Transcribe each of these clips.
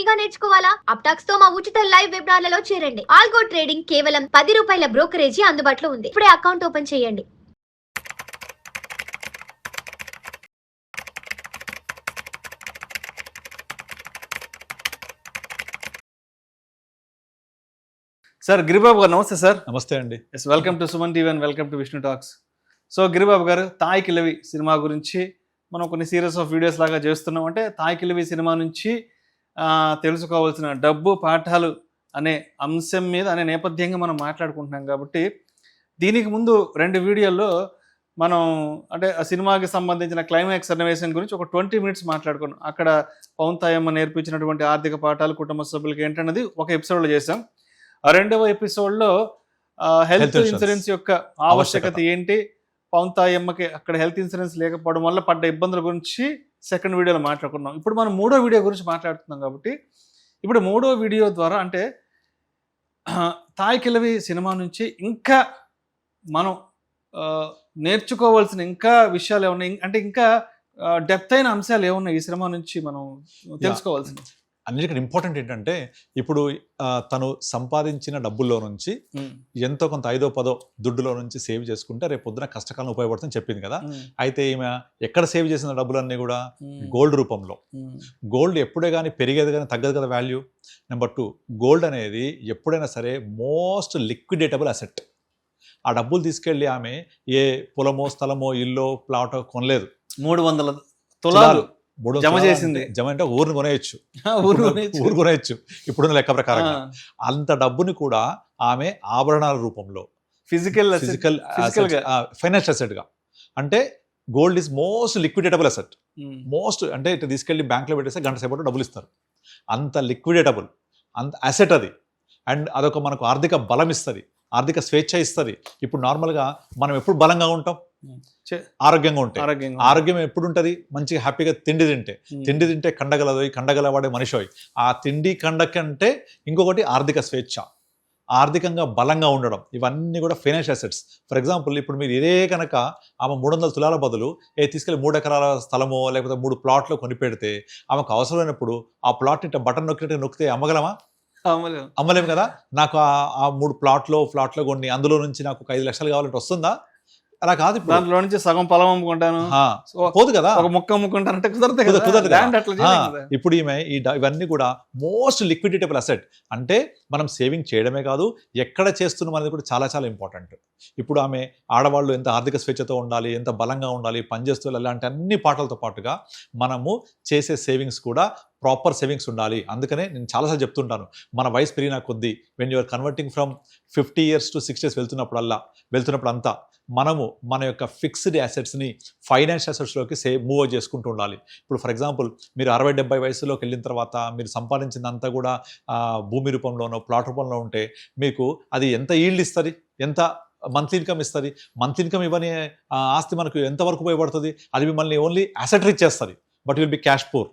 గా నేర్చుకోవాలా? అప్టాక్స్ తో మా ఉచిత లైవ్ వెబినార్లలో చేరండి. ఆల్గో ట్రేడింగ్ కేవలం ₹10 బ్రోకరేజీ అందుబాటులో ఉంది. ఇప్పుడే అకౌంట్ ఓపెన్ చేయండి. సార్ గిరిబాబు గారు నమస్తే సార్. నమస్తే అండి. Yes, welcome to Suman TV and welcome to Vishnu talks. So Giribabu గారు, తాయ్ కిలవి సినిమా గురించి మనం కొన్ని సిరీస్ ఆఫ్ వీడియోస్ లాగా చేస్తున్నాం. అంటే తాయ్ కిలవి సినిమా నుంచి తెలుసుకోవాల్సిన డబ్బు పాఠాలు అనే అంశం మీద అనే నేపథ్యంగా మనం మాట్లాడుకుంటున్నాం. కాబట్టి దీనికి ముందు 2 వీడియోల్లో మనం అంటే ఆ సినిమాకి సంబంధించిన క్లైమాక్స్ సన్నివేశం గురించి ఒక 20 మినిట్స్ మాట్లాడుకున్నాం. అక్కడ పవన్ తాయమ్మ నేర్పించినటువంటి ఆర్థిక పాఠాలు కుటుంబ సభ్యులకి ఏంటన్నది ఒక ఎపిసోడ్లో చేసాం. ఆ 2వ ఎపిసోడ్లో హెల్త్ ఇన్సూరెన్స్ యొక్క ఆవశ్యకత ఏంటి, పవన్ తాయమ్మకి అక్కడ హెల్త్ ఇన్సూరెన్స్ లేకపోవడం వల్ల పడ్డ ఇబ్బందుల గురించి సెకండ్ వీడియోలో మాట్లాడుకున్నాం. ఇప్పుడు మనం 3వ వీడియో గురించి మాట్లాడుతున్నాం. కాబట్టి ఇప్పుడు 3వ వీడియో ద్వారా అంటే తాయ్ కిలవి సినిమా నుంచి ఇంకా మనం నేర్చుకోవాల్సిన ఇంకా విషయాలు ఏమున్నాయి, అంటే ఇంకా డెప్త్ అయిన అంశాలు ఏమున్నాయి ఈ సినిమా నుంచి మనం తెలుసుకోవాల్సినవి? అన్నిటికంటే ఇంపార్టెంట్ ఏంటంటే ఇప్పుడు తను సంపాదించిన డబ్బుల్లో నుంచి ఎంతో కొంత 5-10 దుడ్డులో నుంచి సేవ్ చేసుకుంటే రేపు పొద్దున కష్టకాలం ఉపయోగపడుతుందని చెప్పింది కదా. అయితే ఈమె ఎక్కడ సేవ్ చేసిన డబ్బులన్నీ కూడా గోల్డ్ రూపంలో. గోల్డ్ ఎప్పుడే కానీ పెరిగేది కానీ తగ్గదు కదా వాల్యూ. నెంబర్ 2, గోల్డ్ అనేది ఎప్పుడైనా సరే మోస్ట్ లిక్విడేటబుల్ అసెట్. ఆ డబ్బులు తీసుకెళ్ళి ఆమె ఏ పొలమో స్థలమో ఇల్లో ప్లాటో కొనలేదు. 300 తులాలు జమ చేసింది. జమ అంటే ఊరిని కొనేయచ్చు, ఊరు కొనేయచ్చు ఇప్పుడున్న లెక్క ప్రకారంగా. అంత డబ్బుని కూడా ఆమె ఆభరణాల రూపంలో ఫిజికల్ ఫైనాన్షియల్ అసెట్ గా, అంటే gold is most liquidatable asset. Most అంటే ఇట్లా తీసుకెళ్లి బ్యాంక్ లో పెట్టేస్తే గంట సేపట్లో డబ్బులు ఇస్తారు. అంత లిక్విడేటబుల్, అంత అసెట్ అది. అండ్ అదొక మనకు ఆర్థిక బలం ఇస్తుంది, ఆర్థిక స్వేచ్ఛ ఇస్తుంది. ఇప్పుడు నార్మల్గా మనం ఎప్పుడు బలంగా ఉంటాం, ఆరోగ్యంగా ఉంటాం. ఆరోగ్యం ఎప్పుడు ఉంటుంది? మంచిగా హ్యాపీగా తిండి తింటే కండగలదోయి, కండగలవాడే మనిషి. ఆ తిండి కండ కంటే ఇంకొకటి ఆర్థిక స్వేచ్ఛ, ఆర్థికంగా బలంగా ఉండడం. ఇవన్నీ కూడా ఫైనాన్షియల్ అసెట్స్. ఫర్ ఎగ్జాంపుల్ ఇప్పుడు మీరు ఇదే కనుక ఆమె 300 తులాల బదులు తీసుకెళ్ళి 3 ఎకరాల స్థలమో లేకపోతే 3 ప్లాట్లు కొనిపెడితే ఆమెకు అవసరమైనప్పుడు ఆ ప్లాట్ ఇట్లా బటన్ నొక్కితే అమ్మగలమా? అమ్మలేము కదా. నాకు ఆ 3 ఫ్లాట్లో కొన్ని అందులో నుంచి నాకు 5 లక్షలు కావాలంటే వస్తుందా? అలా కాదు. దాంట్లో నుంచి సగం పొలం అమ్ముకుంటాను పోదు కదా, ఒక మొక్క అమ్ముకుంటానంటే కుదరదు. ఇప్పుడు ఈమె ఇవన్నీ కూడా మోస్ట్ లిక్విడేటబుల్ అసెట్. అంటే మనం సేవింగ్ చేయడమే కాదు, ఎక్కడ చేస్తున్నాం అనేది కూడా చాలా చాలా ఇంపార్టెంట్. ఇప్పుడు ఆమె ఆడవాళ్ళు ఎంత ఆర్థిక స్వేచ్ఛతో ఉండాలి, ఎంత బలంగా ఉండాలి, పనిచేస్తూ అలాంటి అన్ని పాటలతో పాటుగా మనము చేసే సేవింగ్స్ కూడా ప్రాపర్ సేవింగ్స్ ఉండాలి. అందుకనే నేను చాలాసార్లు చెప్తుంటాను, మన వయసు పెరిగిన కొద్దీ when you're converting from 50 years to 60 years వెళ్తున్నప్పుడు అంతా మనము మన యొక్క ఫిక్స్డ్ అసెట్స్ని ఫైనాన్షియల్ అసెట్స్లోకి మూవ్ చేసుకుంటూ ఉండాలి. ఇప్పుడు ఫర్ ఎగ్జాంపుల్ మీరు 60-70 వయసులోకి వెళ్ళిన తర్వాత మీరు సంపాదించిందంతా కూడా భూమి రూపంలోనో ప్లాట్ రూపంలో ఉంటే మీకు అది ఎంత ఈల్డ్ ఇస్తుంది, ఎంత మంత్లీ ఇన్కమ్ ఇస్తుంది? మంత్లీ ఇన్కమ్ ఇవ్వని ఆస్తి మనకు ఎంతవరకు ఉపయోగపడుతుంది? అది మిమ్మల్ని ఓన్లీ అసెట్ రిచ్ చేస్తుంది, but will be cash poor.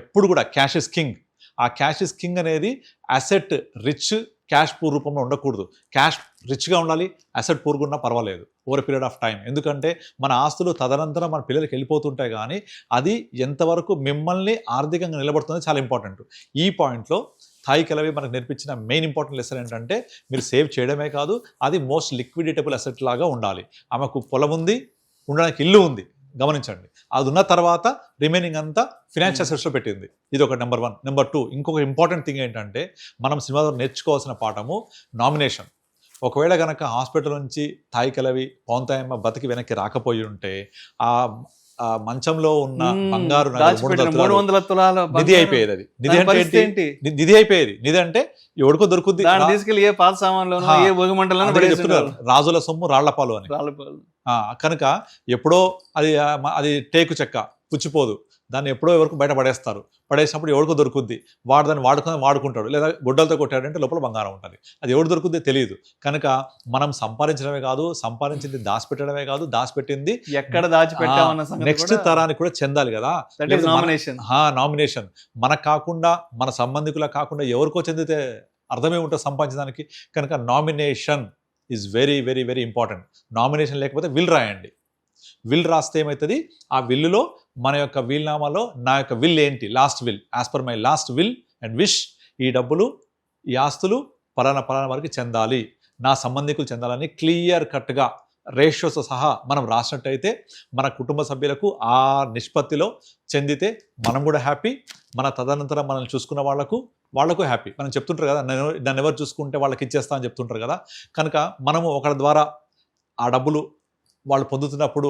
ఎప్పుడు కూడా క్యాష్ ఇస్ కింగ్. ఆ క్యాష్ ఇస్ కింగ్ అనేది అసెట్ రిచ్, క్యాష్ పూర్ రూపంలో ఉండకూడదు. క్యాష్ రిచ్గా ఉండాలి, అసెట్ పూర్గా ఉన్నా పర్వాలేదు ఓవర్ పీరియడ్ ఆఫ్ టైం. ఎందుకంటే మన ఆస్తులు తదనంతరం మన పిల్లలకి వెళ్ళిపోతుంటాయి, కానీ అది ఎంతవరకు మిమ్మల్ని ఆర్థికంగా నిలబడుతుందో చాలా ఇంపార్టెంట్. ఈ పాయింట్లో తాయ్ కిలవి మనకు నేర్పించిన మెయిన్ ఇంపార్టెంట్ లెసన్ ఏంటంటే మీరు సేవ్ చేయడమే కాదు, అది మోస్ట్ లిక్విడేటబుల్ అసెట్ లాగా ఉండాలి. ఆమెకు పొలం ఉంది, ఉండడానికి ఇల్లు ఉంది, గమనించండి. అది ఉన్న తర్వాత రిమైనింగ్ అంతా ఫినాన్షియల్ అసెట్స్లో పెట్టింది. ఇది ఒక నెంబర్ 1. నెంబర్ 2, ఇంకొక ఇంపార్టెంట్ థింగ్ ఏంటంటే మనం సినిమాలో నేర్చుకోవాల్సిన పాఠము నామినేషన్. ఒకవేళ కనుక హాస్పిటల్ నుంచి తాయ్ కిలవి పవన్ తాయమ్మ బతికి వెనక్కి రాకపోయి ఉంటే ఆ మంచంలో ఉన్న బంగారు 300 తులాల నిధి అయిపోయేది. అది నిధి అంటే నిధి అయిపోయేది. నిధి అంటే ఎవరికో దొరుకుద్ది, తీసుకెళ్ళి ఏ పాత సామాన్లు ఏ భోగిమంటలను చెప్తున్నారు, రాజుల సొమ్ము రాళ్లపాలు అని. కనుక ఎప్పుడో అది టేకు చెక్క పుచ్చిపోదు, దాన్ని ఎప్పుడో ఎవరికి బయట పడేసినప్పుడు ఎవరికో దొరుకుద్ది, వాడు దాన్ని వాడుకుంటాడు, లేదా గుడ్డలతో కొట్టాడంటే లోపల బంగారం ఉంటుంది. అది ఎవడు దొరుకుద్ది తెలియదు. కనుక మనం సంపాదించడమే కాదు, సంపాదించింది దాచిపెట్టడమే కాదు, దాచిపెట్టింది ఎక్కడ దాచిపెట్టామన్న నెక్స్ట్ తరానికి కూడా చెందాలి కదా. నామినేషన్ మనకు కాకుండా, మన సంబంధికులకు కాకుండా ఎవరికో చెందితే అర్థమే ఉంటుంది సంపాదించడానికి. కనుక nomination is very very very important. Nomination లేకపోతే విల్ రాయండి. విల్ రాస్తే ఏమవుతుంది, ఆ విల్లులో మన యొక్క వీల్నామాలో నా యొక్క విల్ ఏంటి, last will, as per my last will and wish ఈ డబ్బులు ఈ ఆస్తులు పలానా వారికి చెందాలి, నా సంబంధికులు చెందాలని క్లియర్ కట్గా రేషియోతో సహా మనం రాసినట్టయితే మన కుటుంబ సభ్యులకు ఆ నిష్పత్తిలో చెందితే మనం కూడా హ్యాపీ, మన తదనంతరం మనల్ని చూసుకున్న వాళ్ళకు హ్యాపీ. మనం చెప్తుంటారు కదా, నన్ను ఎవరు చూసుకుంటే వాళ్ళకి ఇచ్చేస్తా అని చెప్తుంటారు కదా. కనుక మనము ఒకరి ద్వారా ఆ డబ్బులు వాళ్ళు పొందుతున్నప్పుడు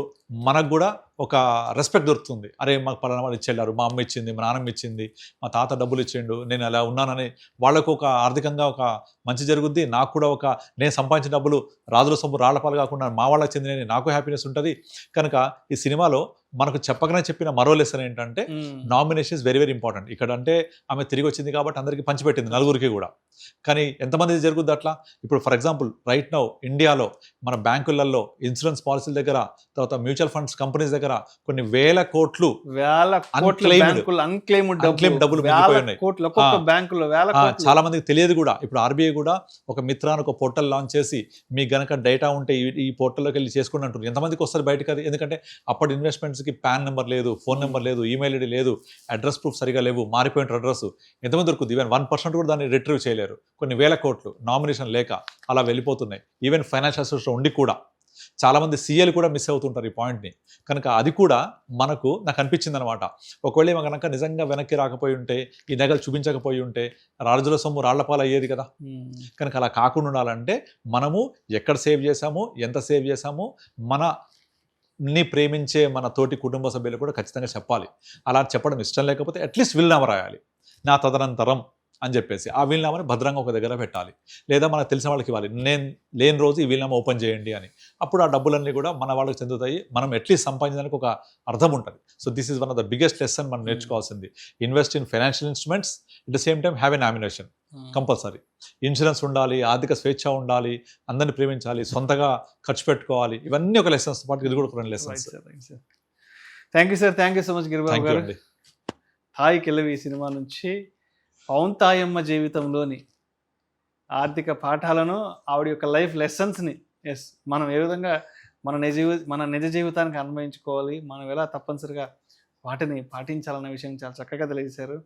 మనకు కూడా ఒక రెస్పెక్ట్ దొరుకుతుంది. అరే మాకు పలానా వాళ్ళు ఇచ్చేళ్ళారు, మా అమ్మ ఇచ్చింది, మా నాన్నమ్మ ఇచ్చింది, మా తాత డబ్బులు ఇచ్చిండు, నేను అలా ఉన్నానని వాళ్ళకు ఒక ఆర్థికంగా ఒక మంచి జరుగుద్ది. నాకు కూడా ఒక నేను సంపాదించిన డబ్బులు రాజుల సొమ్ము రాళ్లపాలు కాకుండా మా వాళ్ళకి చెందినవి, నాకు హ్యాపీనెస్ ఉంటుంది. కనుక ఈ సినిమాలో మనకు చెప్పకనే చెప్పిన మరో లెసన్ ఏంటంటే nomination is very very important. ఇక్కడ అంటే ఆమె తిరిగి వచ్చింది కాబట్టి అందరికీ పంచిపెట్టింది, నలుగురికి కూడా. కానీ ఎంతమంది జరుగుద్ది అట్లా? ఇప్పుడు ఫర్ ఎగ్జాంపుల్ రైట్ నౌ ఇండియాలో మన బ్యాంకులలో, ఇన్సూరెన్స్ పాలసీల దగ్గర, తర్వాత మ్యూచువల్ ఫండ్స్ కంపెనీస్ దగ్గర కొన్ని వేల కోట్లు అన్క్లెయిమ్డ్ డబ్బులు మిగిలిపోయి ఉన్నాయి. చాలా మందికి తెలియదు కూడా. ఇప్పుడు ఆర్బీఐ కూడా ఒక మిత్రాన్ని ఒక పోర్టల్ లాంచ్ చేసి మీకు గనక డేటా ఉంటే ఈ పోర్టల్లోకి వెళ్ళి చేసుకుని అంటుంది. ఎంతమందికి వస్తారు బయటకు అది? ఎందుకంటే అప్పటి ఇన్వెస్ట్మెంట్స్కి పాన్ నెంబర్ లేదు, ఫోన్ నెంబర్ లేదు, ఈమెయిల్ ఐడి లేదు, అడ్రస్ ప్రూఫ్ సరిగా లేవు, మారిపోయిన అడ్రస్. ఎంతమంది దొరుకుతుంది? ఈవెన్ 1% కూడా దాన్ని రిట్రీవ్ చేయలేరు. కొన్ని వేల కోట్లు నామినేషన్ లేక అలా వెళ్ళిపోతున్నాయి. ఈవెన్ ఫైనాన్షియల్ అసిస్టెంట్ ఉండి కూడా చాలామంది సీఏలు కూడా మిస్ అవుతుంటారు ఈ పాయింట్ని. కనుక అది కూడా నాకు అనిపించింది అనమాట. ఒకవేళ కనుక నిజంగా వెనక్కి రాకపోయి ఉంటే, ఈ నగలు చూపించకపోయి ఉంటే రాజుల సొమ్ము రాళ్లపాలు అయ్యేది కదా. కనుక అలా కాకుండా ఉండాలంటే మనము ఎక్కడ సేవ్ చేశాము, ఎంత సేవ్ చేశాము, మనని ప్రేమించే మన తోటి కుటుంబ సభ్యులు కూడా ఖచ్చితంగా చెప్పాలి. అలా చెప్పడం ఇష్టం లేకపోతే అట్లీస్ట్ విల్నామా రాయాలి, నా తదనంతరం అని చెప్పేసి. ఆ వీలునామాని భద్రంగా ఒక దగ్గర పెట్టాలి, లేదా మనకు తెలిసిన వాళ్ళకి ఇవ్వాలి. నేను లేని రోజు ఈ వీలునామా ఓపెన్ చేయండి అని. అప్పుడు ఆ డబ్బులన్నీ కూడా మన వాళ్ళకి చెందుతాయి. మనం అట్లీస్ట్ సంపాదించడానికి ఒక అర్థం ఉంటుంది. So this is one of the biggest lesson మనం నేర్చుకోవాల్సింది. Invest in financial instruments, at the same time have a nomination compulsory. Insurance ఉండాలి, ఆర్థిక స్వేచ్ఛ ఉండాలి, అందరిని ప్రేమించాలి, సొంతగా ఖర్చు పెట్టుకోవాలి. ఇవన్నీ ఒక లెసన్స్ పాటు, ఇది కూడా కొన్ని lessons. Thank you sir, thank you so much Giribabu గారు. తాయి కిలవి సినిమా నుంచి పవన్ తాయమ్మ జీవితంలోని ఆర్థిక పాఠాలను, ఆవిడ యొక్క లైఫ్ లెసన్స్ని మనం ఏ విధంగా మన నిజ జీవితానికి అన్వయించుకోవాలి, మనం ఎలా తప్పనిసరిగా వాటిని పాటించాలన్న విషయం చాలా చక్కగా తెలియజేశారు.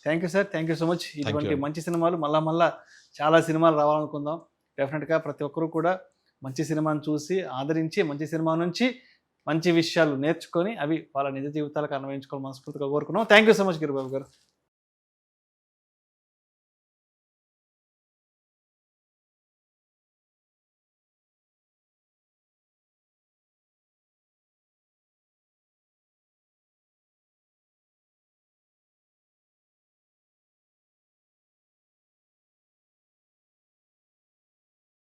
Thank you sir, thank you so much. ఇటువంటి మంచి సినిమాలు మళ్ళా చాలా సినిమాలు రావాలనుకుందాం. డెఫినెట్గా ప్రతి ఒక్కరూ కూడా మంచి సినిమాను చూసి ఆదరించి, మంచి సినిమా నుంచి మంచి విషయాలు నేర్చుకొని అవి వాళ్ళ నిజ జీవితాలకు అన్వయించుకోవాలి మనస్ఫూర్తిగా కోరుకున్నాం. Thank you so much Giribabu గారు.